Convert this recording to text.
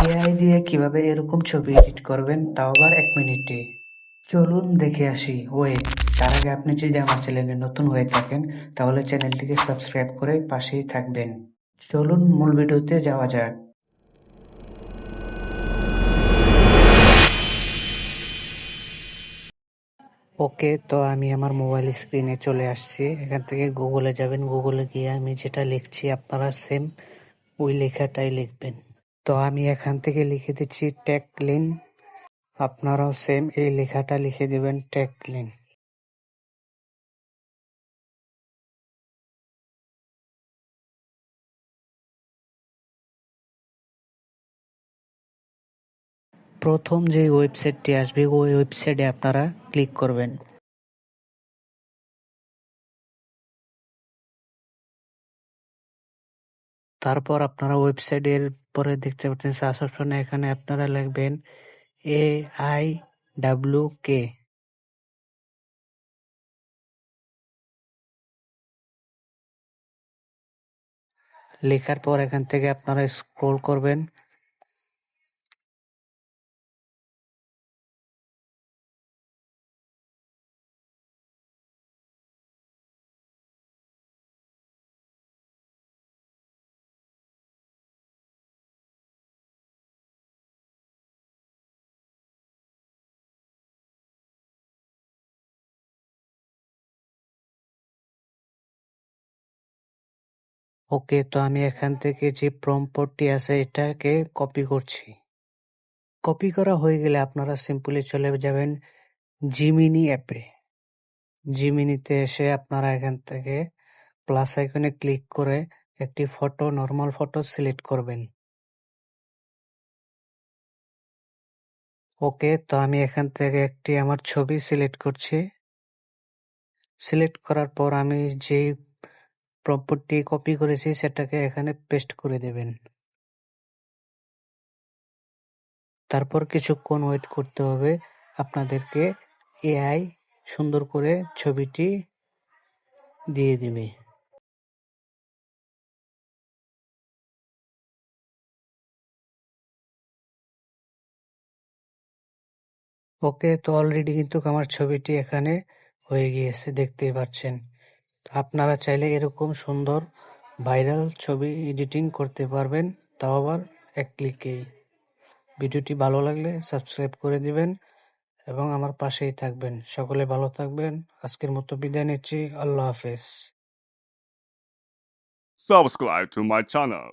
AI দিয়ে কিভাবে এরকম ছবি এডিট করবেন তাও আবার 1 মিনিটে। চলুন দেখে আসি। ওয়েট, তার আগে আপনি যদি আমার চ্যানেলে নতুন হয়ে থাকেন তাহলে চ্যানেলটিকে সাবস্ক্রাইব করে পাশেই থাকবেন। চলুন মূল ভিডিওতে যাওয়া যাক। ওকে, তো আমি আমার মোবাইল স্ক্রিনে চলে আসছি। এখান থেকে গুগলে যাবেন। গুগলে গিয়ে আমি যেটা লিখছি আপনারা সেম ওই লেখাটাই লিখবেন। তো আমি এখান থেকে লিখে দিচ্ছি ট্যাগলাইন। আপনারাও সেম এই লেখাটা লিখে দিবেন, ট্যাগলাইন। প্রথম যে ওয়েবসাইটটি আসবে ওই ওয়েবসাইটে আপনারা ক্লিক করবেন। তারপর আপনারা ওয়েবসাইটের পরে দেখতে পাচ্ছেন সার্চ অপশনে, এখানে আপনারা লিখবেন AIWK। লেখার পর এখান থেকে আপনারা স্ক্রল করবেন। ওকে, তো আমি এখান থেকে যে প্রম্পটটি আছে এটাকে কপি করছি। কপি করা হয়ে গেলে আপনারা সিম্পলি চলে যাবেন জিমিনি অ্যাপে। জিমিনিতে এসে আপনারা এখান থেকে প্লাস আইকনে ক্লিক করে একটি ফটো, নর্মাল ফটো সিলেক্ট করবেন। ওকে, তো আমি এখান থেকে একটি আমার ছবি সিলেক্ট করছি। সিলেক্ট করার পর আমি যেই প্রম্পটটি কপি করেছি সেটাকে এখানে পেস্ট করে দেবেন। তারপর কিছুক্ষণ ওয়েট করতে হবে আপনাদেরকে। এআই সুন্দর করে ছবিটি দিয়ে দিবে। ওকে, তো অলরেডি কিন্তু আমার ছবিটি এখানে হয়ে গিয়েছে, দেখতেই পাচ্ছেন। আপনারা চাইলে এরকম সুন্দর ভাইরাল ছবি এডিটিং করতে পারবেন, তাও আবার 1 ক্লিকেই। ভিডিওটি ভালো লাগলে সাবস্ক্রাইব করে দিবেন এবং আমার পাশেই থাকবেন। সকলে ভালো থাকবেন। আজকের মতো বিদায় নিচ্ছি। আল্লাহ হাফেজ। Subscribe to my channel.